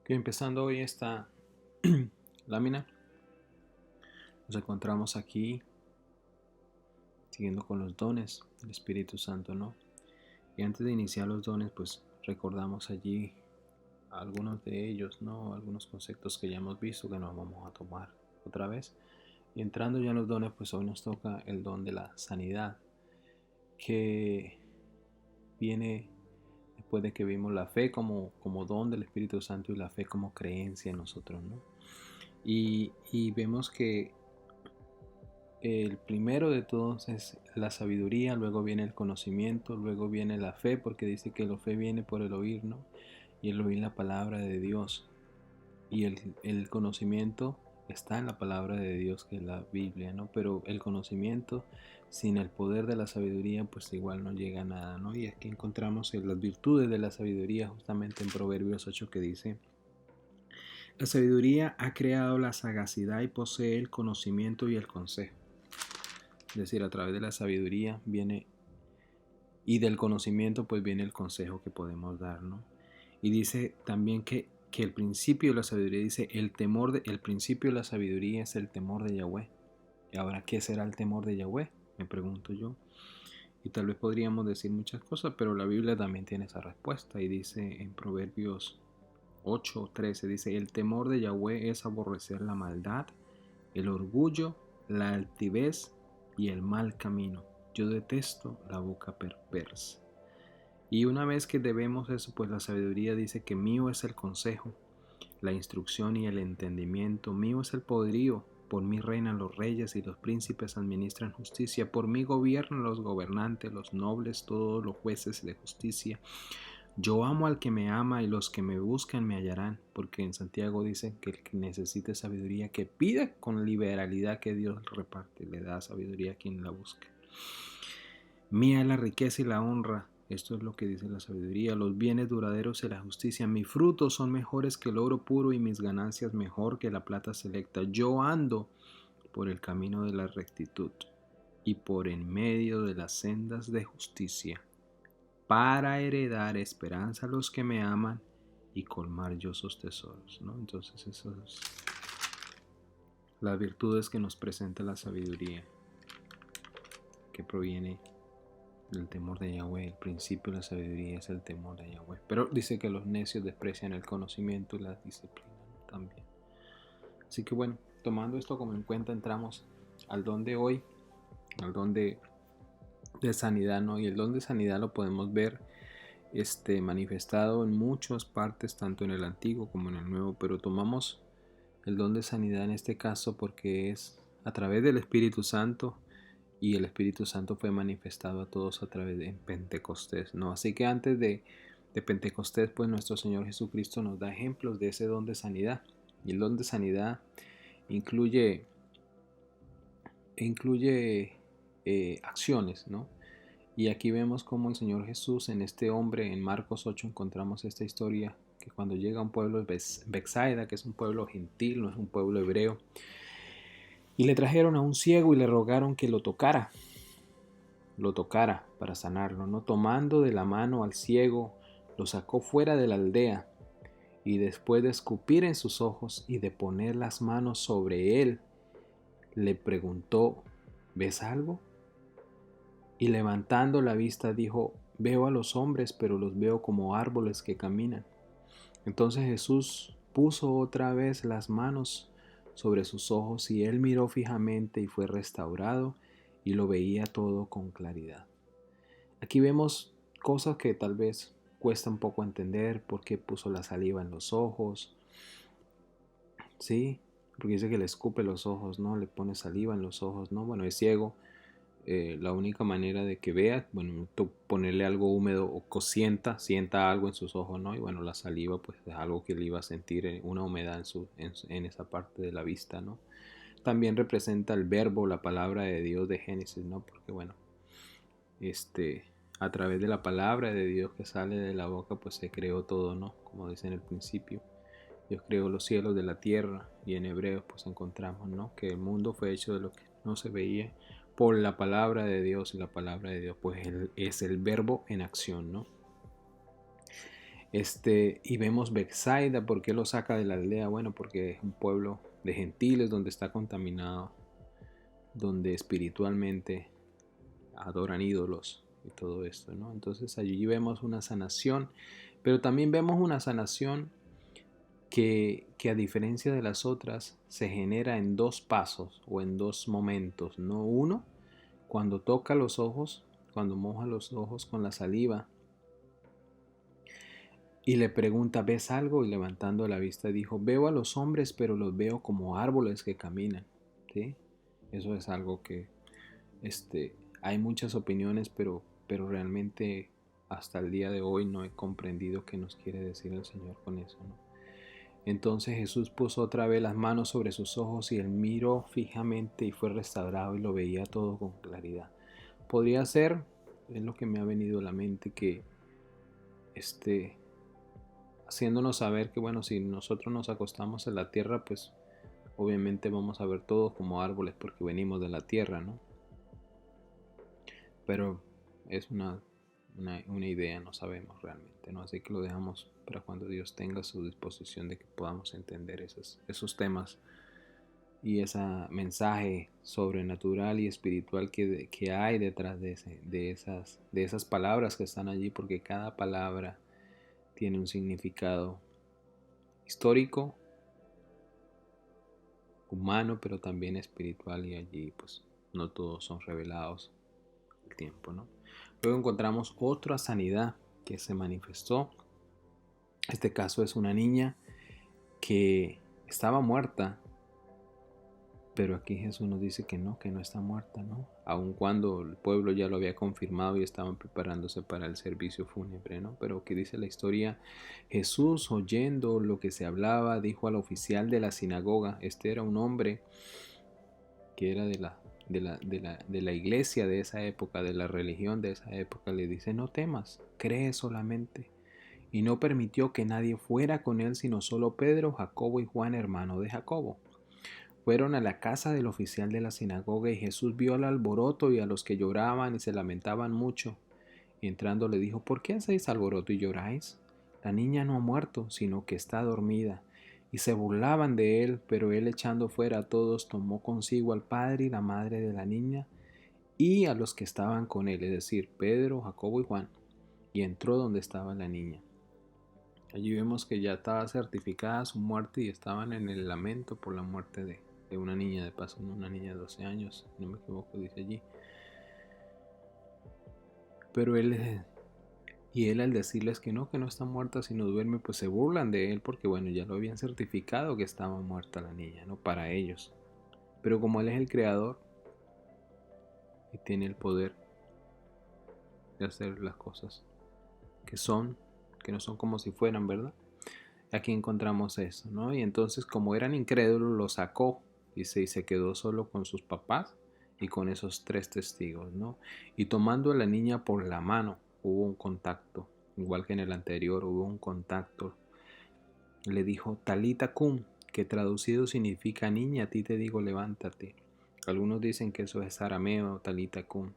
Que empezando hoy esta lámina, nos encontramos aquí siguiendo con los dones del Espíritu Santo, ¿no? Y antes de iniciar los dones, pues recordamos allí algunos de ellos, ¿no? Algunos conceptos que ya hemos visto que nos vamos a tomar otra vez. Y entrando ya en los dones, pues hoy nos toca el don de la sanidad, que viene después de que vimos la fe como don del Espíritu Santo y la fe como creencia en nosotros, ¿no? Y vemos que el primero de todos es la sabiduría, luego viene el conocimiento, luego viene la fe, porque dice que la fe viene por el oír, ¿no? Y el oír la palabra de Dios. Y el conocimiento está en la palabra de Dios, que es la Biblia, ¿no? Pero el conocimiento sin el poder de la sabiduría, pues igual no llega a nada, ¿no? Y aquí encontramos las virtudes de la sabiduría justamente en Proverbios 8 que dice: la sabiduría ha creado la sagacidad y posee el conocimiento y el consejo. Es decir, a través de la sabiduría viene y del conocimiento pues viene el consejo que podemos dar, ¿no? Y dice también que el principio de la sabiduría, dice, el principio de la sabiduría es el temor de Yahweh. Y ahora, ¿qué será el temor de Yahweh? Me pregunto yo. Y tal vez podríamos decir muchas cosas, pero la Biblia también tiene esa respuesta y dice en Proverbios 8:13, dice, el temor de Yahweh es aborrecer la maldad, el orgullo, la altivez y el mal camino. Yo detesto la boca perversa. Y una vez que debemos eso, pues la sabiduría dice que mío es el consejo, la instrucción y el entendimiento, mío es el poderío. Por mí reinan los reyes y los príncipes administran justicia. Por mí gobiernan los gobernantes, los nobles, todos los jueces de justicia. Yo amo al que me ama y los que me buscan me hallarán, porque en Santiago dice que el que necesite sabiduría, que pida con liberalidad, que Dios reparte, le da sabiduría a quien la busque. Mía es la riqueza y la honra, esto es lo que dice la sabiduría, los bienes duraderos y la justicia. Mis frutos son mejores que el oro puro y mis ganancias mejor que la plata selecta. Yo ando por el camino de la rectitud y por en medio de las sendas de justicia, para heredar esperanza a los que me aman y colmar yo sus tesoros, ¿no? Entonces eso es las virtudes que nos presenta la sabiduría, que proviene del temor de Yahweh. El principio de la sabiduría es el temor de Yahweh. Pero dice que los necios desprecian el conocimiento y la disciplina, ¿no? También. Así que bueno, tomando esto como en cuenta, entramos al don de hoy, al don de sanidad, ¿no? Y el don de sanidad lo podemos ver manifestado en muchas partes, tanto en el Antiguo como en el Nuevo, pero tomamos el don de sanidad en este caso porque es a través del Espíritu Santo, y el Espíritu Santo fue manifestado a todos a través de Pentecostés, ¿no? Así que antes de Pentecostés, pues nuestro Señor Jesucristo nos da ejemplos de ese don de sanidad. Y el don de sanidad incluye acciones, ¿no? Y aquí vemos cómo el Señor Jesús, en este hombre, en Marcos 8 encontramos esta historia, que cuando llega a un pueblo de Betsaida, que es un pueblo gentil, no es un pueblo hebreo, y le trajeron a un ciego y le rogaron que lo tocara para sanarlo, ¿no? Tomando de la mano al ciego, lo sacó fuera de la aldea, y después de escupir en sus ojos y de poner las manos sobre él, le preguntó, ¿ves algo? Y levantando la vista dijo, veo a los hombres, pero los veo como árboles que caminan. Entonces Jesús puso otra vez las manos sobre sus ojos y él miró fijamente y fue restaurado y lo veía todo con claridad. Aquí vemos cosas que tal vez cuesta un poco entender, por qué puso la saliva en los ojos, ¿sí? Porque dice que le escupe los ojos, ¿no? Le pone saliva en los ojos, ¿no? Bueno, es ciego. La única manera de que vea, bueno, ponerle algo húmedo o sienta algo en sus ojos, ¿no? Y bueno, la saliva pues es algo que le iba a sentir, una humedad en esa parte de la vista, ¿no? También representa el verbo, la palabra de Dios de Génesis, ¿no? Porque bueno, a través de la palabra de Dios que sale de la boca pues se creó todo, ¿no? Como dice en el principio, Dios creó los cielos de la tierra, y en Hebreos pues encontramos, ¿no? Que el mundo fue hecho de lo que no se veía por la palabra de Dios, y la palabra de Dios pues es el verbo en acción, ¿no? Y vemos Bethsaida. ¿Por qué lo saca de la aldea? Bueno, porque es un pueblo de gentiles donde está contaminado, donde espiritualmente adoran ídolos y todo esto, ¿no? Entonces allí vemos una sanación, pero también vemos una sanación que a diferencia de las otras se genera en dos pasos o en dos momentos, ¿no? Uno, cuando toca los ojos, cuando moja los ojos con la saliva y le pregunta, ¿ves algo? Y levantando la vista dijo, veo a los hombres, pero los veo como árboles que caminan, ¿sí? Eso es algo que hay muchas opiniones, pero realmente hasta el día de hoy no he comprendido qué nos quiere decir el Señor con eso, ¿no? Entonces Jesús puso otra vez las manos sobre sus ojos y él miró fijamente y fue restaurado y lo veía todo con claridad. Podría ser, es lo que me ha venido a la mente, que haciéndonos saber que bueno, si nosotros nos acostamos en la tierra, pues obviamente vamos a ver todos como árboles porque venimos de la tierra, ¿no? Pero es una idea, no sabemos realmente, ¿no? Así que lo dejamos para cuando Dios tenga su disposición de que podamos entender esos temas y ese mensaje sobrenatural y espiritual que hay detrás de esas palabras que están allí, porque cada palabra tiene un significado histórico, humano, pero también espiritual, y allí pues no todos son revelados al tiempo, ¿no? Luego encontramos otra sanidad que se manifestó. Este caso es una niña que estaba muerta, pero aquí Jesús nos dice que no está muerta, ¿no? Aun cuando el pueblo ya lo había confirmado y estaban preparándose para el servicio fúnebre, ¿no? Pero que dice la historia, Jesús, oyendo lo que se hablaba, dijo al oficial de la sinagoga, este era un hombre que era de la iglesia de esa época, de la religión de esa época, le dice, no temas, cree solamente. Y no permitió que nadie fuera con él, sino solo Pedro, Jacobo y Juan, hermano de Jacobo. Fueron a la casa del oficial de la sinagoga y Jesús vio al alboroto y a los que lloraban y se lamentaban mucho. Y entrando le dijo, ¿por qué hacéis alboroto y lloráis? La niña no ha muerto, sino que está dormida. Y se burlaban de él, pero él echando fuera a todos, tomó consigo al padre y la madre de la niña y a los que estaban con él, es decir, Pedro, Jacobo y Juan, y entró donde estaba la niña. Allí vemos que ya estaba certificada su muerte y estaban en el lamento por la muerte de una niña, de paso, una niña de 12 años, si no me equivoco, dice allí. Pero él al decirles que no está muerta sino duerme, pues se burlan de él porque bueno, ya lo habían certificado que estaba muerta la niña, ¿no? Para ellos. Pero como él es el creador y tiene el poder de hacer las cosas que no son como si fueran, ¿verdad? Aquí encontramos eso, ¿no? Y entonces como eran incrédulos, lo sacó y se quedó solo con sus papás y con esos tres testigos, ¿no? Y tomando a la niña por la mano, hubo un contacto, igual que en el anterior, hubo un contacto. Le dijo, Talita cum, que traducido significa niña, a ti te digo, levántate. Algunos dicen que eso es arameo, Talita cum.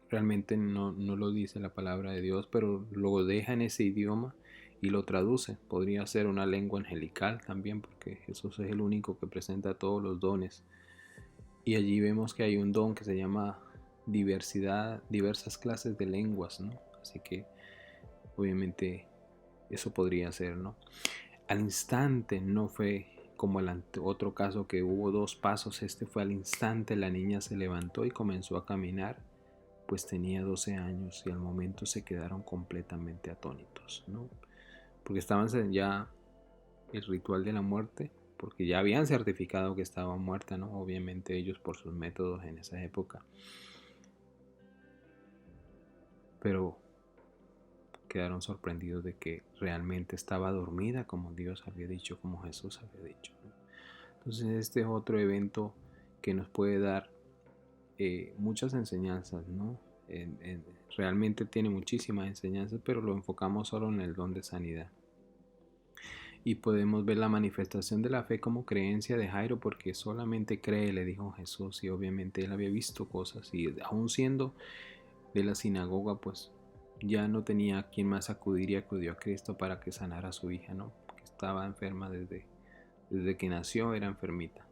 Realmente no lo dice la palabra de Dios, pero lo deja en ese idioma y lo traduce. Podría ser una lengua angelical también, porque Jesús es el único que presenta todos los dones. Y allí vemos que hay un don que se llama diversas clases de lenguas, ¿no? Así que obviamente eso podría ser, ¿no? Al instante, no fue como el otro caso que hubo dos pasos, este fue al instante, la niña se levantó y comenzó a caminar, pues tenía 12 años y al momento se quedaron completamente atónitos, ¿no? Porque estaban ya el ritual de la muerte, porque ya habían certificado que estaba muerta, ¿no? Obviamente ellos por sus métodos en esa época. Pero quedaron sorprendidos de que realmente estaba dormida como Dios había dicho, como Jesús había dicho, ¿no? Entonces este es otro evento que nos puede dar muchas enseñanzas, ¿no? Realmente tiene muchísimas enseñanzas, pero lo enfocamos solo en el don de sanidad. Y podemos ver la manifestación de la fe como creencia de Jairo, porque solamente cree, le dijo Jesús, y obviamente él había visto cosas, y aún siendo de la sinagoga, pues ya no tenía a quien más acudir y acudió a Cristo para que sanara a su hija, ¿no? Que estaba enferma desde que nació, era enfermita.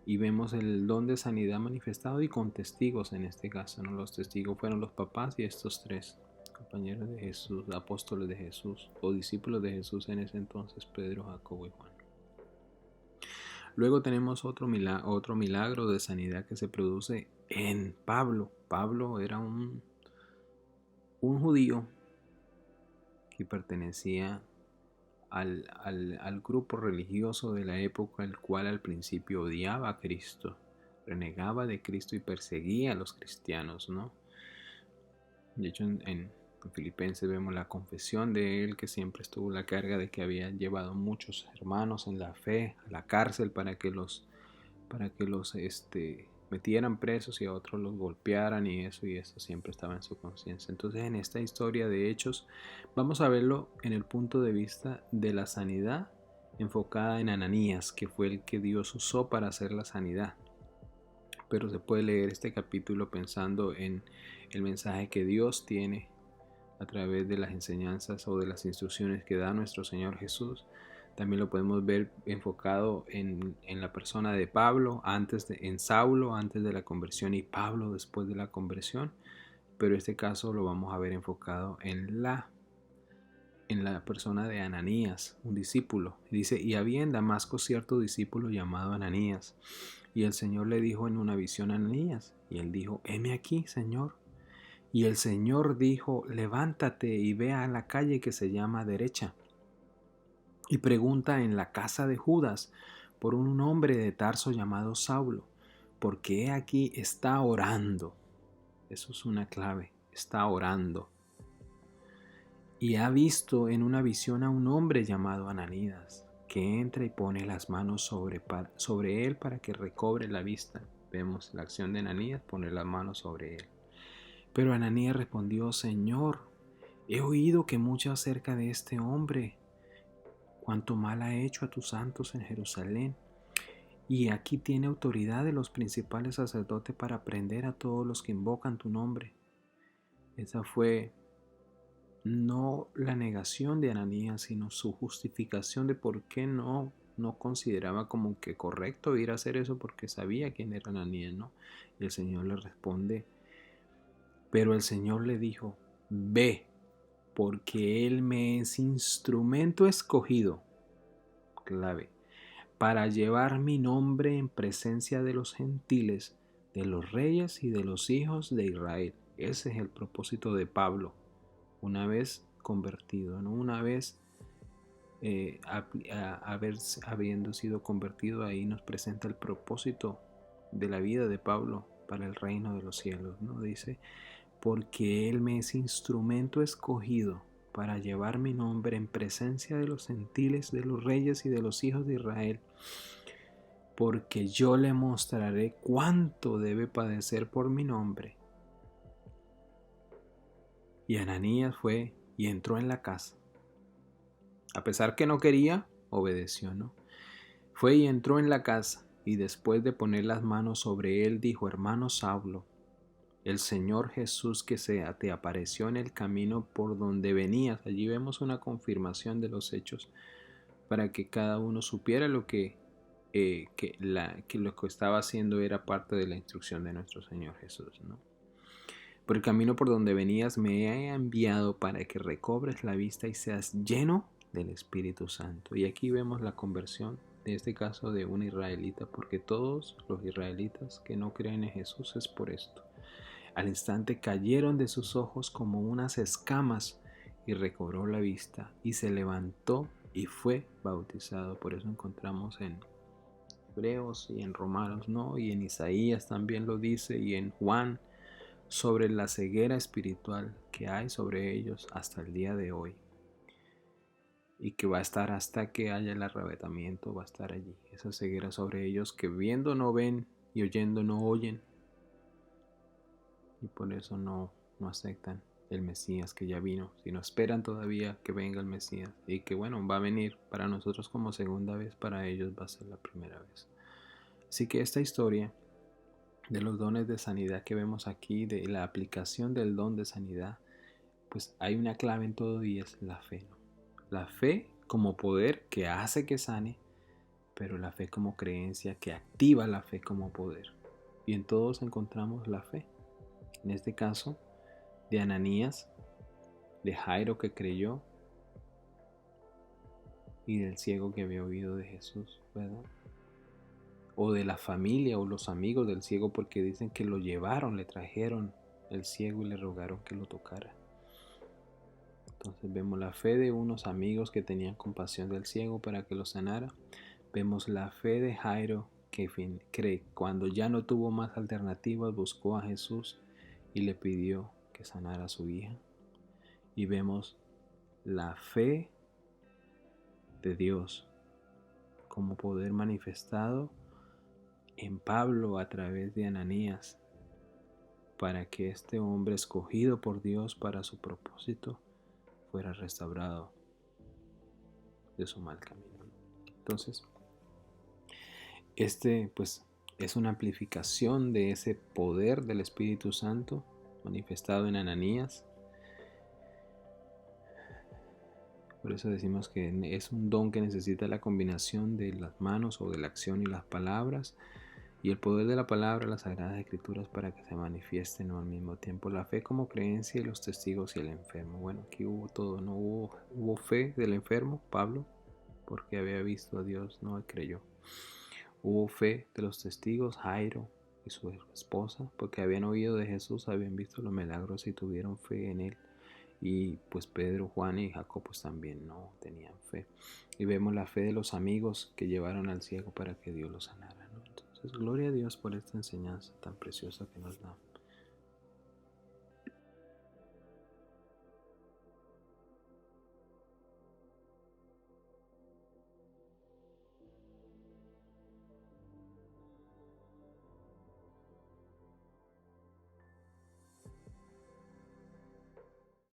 Y vemos el don de sanidad manifestado y con testigos en este caso, ¿no? Los testigos fueron los papás y estos tres compañeros de Jesús, apóstoles de Jesús o discípulos de Jesús en ese entonces, Pedro, Jacobo y Juan. Luego tenemos otro milagro de sanidad que se produce en Pablo. Pablo era un judío que pertenecía al grupo religioso de la época, el cual al principio odiaba a Cristo, renegaba de Cristo y perseguía a los cristianos, ¿no? De hecho, en Filipenses vemos la confesión de él, que siempre estuvo la carga de que había llevado muchos hermanos en la fe a la cárcel para que los metieran presos y a otros los golpearan y eso siempre estaba en su conciencia. Entonces, en esta historia de Hechos vamos a verlo en el punto de vista de la sanidad enfocada en Ananías, que fue el que Dios usó para hacer la sanidad. Pero se puede leer este capítulo pensando en el mensaje que Dios tiene a través de las enseñanzas o de las instrucciones que da nuestro Señor Jesús. También lo podemos ver enfocado en la persona de Pablo, en Saulo antes de la conversión y Pablo después de la conversión. Pero este caso lo vamos a ver enfocado en la persona de Ananías, un discípulo. Dice, y había en Damasco cierto discípulo llamado Ananías. Y el Señor le dijo en una visión a Ananías, y él dijo, heme aquí, Señor. Y el Señor dijo, levántate y ve a la calle que se llama Derecha, y pregunta en la casa de Judas por un hombre de Tarso llamado Saulo, porque he aquí está orando. Eso es una clave, está orando. Y ha visto en una visión a un hombre llamado Ananías, que entra y pone las manos sobre él para que recobre la vista. Vemos la acción de Ananías, poner las manos sobre él. Pero Ananías respondió, Señor, he oído que mucho acerca de este hombre, cuánto mal ha hecho a tus santos en Jerusalén. Y aquí tiene autoridad de los principales sacerdotes para prender a todos los que invocan tu nombre. Esa fue no la negación de Ananías, sino su justificación de por qué no consideraba como que correcto ir a hacer eso, porque sabía quién era Ananías, ¿no? Y el Señor le responde, pero el Señor le dijo, ve, porque Él me es instrumento escogido, clave, para llevar mi nombre en presencia de los gentiles, de los reyes y de los hijos de Israel. Ese es el propósito de Pablo, una vez convertido, ¿no? Una vez habiendo sido convertido, ahí nos presenta el propósito de la vida de Pablo para el reino de los cielos, ¿no? Dice, porque Él me es instrumento escogido para llevar mi nombre en presencia de los gentiles, de los reyes y de los hijos de Israel, porque yo le mostraré cuánto debe padecer por mi nombre. Y Ananías fue y entró en la casa. A pesar que no quería, obedeció, ¿no? Fue y entró en la casa, y después de poner las manos sobre él, dijo, hermano Saulo, el Señor Jesús que te apareció en el camino por donde venías. Allí vemos una confirmación de los hechos para que cada uno supiera lo que lo que estaba haciendo era parte de la instrucción de nuestro Señor Jesús, ¿no? Por el camino por donde venías me he enviado para que recobres la vista y seas lleno del Espíritu Santo. Y aquí vemos la conversión, de este caso, de un israelita, porque todos los israelitas que no creen en Jesús es por esto. Al instante cayeron de sus ojos como unas escamas y recobró la vista y se levantó y fue bautizado. Por eso encontramos en Hebreos y en Romanos, ¿no? Y en Isaías también lo dice, y en Juan, sobre la ceguera espiritual que hay sobre ellos hasta el día de hoy, y que va a estar hasta que haya el arrebatamiento, va a estar allí, esa ceguera sobre ellos, que viendo no ven y oyendo no oyen, y por eso no aceptan el Mesías que ya vino, sino esperan todavía que venga el Mesías, y que bueno, va a venir para nosotros como segunda vez, para ellos va a ser la primera vez. Así que esta historia de los dones de sanidad que vemos aquí, de la aplicación del don de sanidad, pues hay una clave en todo y es la fe, ¿no? La fe como poder que hace que sane, pero la fe como creencia que activa la fe como poder. Y en todos encontramos la fe. En este caso, de Ananías, de Jairo que creyó y del ciego que había oído de Jesús, ¿verdad? O de la familia o los amigos del ciego, porque dicen que lo llevaron, le trajeron el ciego y le rogaron que lo tocara. Entonces vemos la fe de unos amigos que tenían compasión del ciego para que lo sanara. Vemos la fe de Jairo que cree cuando ya no tuvo más alternativas, buscó a Jesús y le pidió que sanara a su hija. Y vemos la fe de Dios como poder manifestado en Pablo a través de Ananías para que este hombre escogido por Dios para su propósito fuera restaurado de su mal camino. Entonces, pues es una amplificación de ese poder del Espíritu Santo manifestado en Ananías. Por eso decimos que es un don que necesita la combinación de las manos o de la acción y las palabras, y el poder de la palabra, las Sagradas Escrituras, para que se manifiesten al mismo tiempo. La fe como creencia y los testigos y el enfermo. Bueno, aquí hubo todo, ¿no? Hubo fe del enfermo, Pablo, porque había visto a Dios, no creyó. Hubo fe de los testigos, Jairo y su esposa, porque habían oído de Jesús, habían visto los milagros y tuvieron fe en él. Y pues Pedro, Juan y Jacob pues también no tenían fe. Y vemos la fe de los amigos que llevaron al ciego para que Dios lo sanara, ¿no? Entonces, gloria a Dios por esta enseñanza tan preciosa que nos da.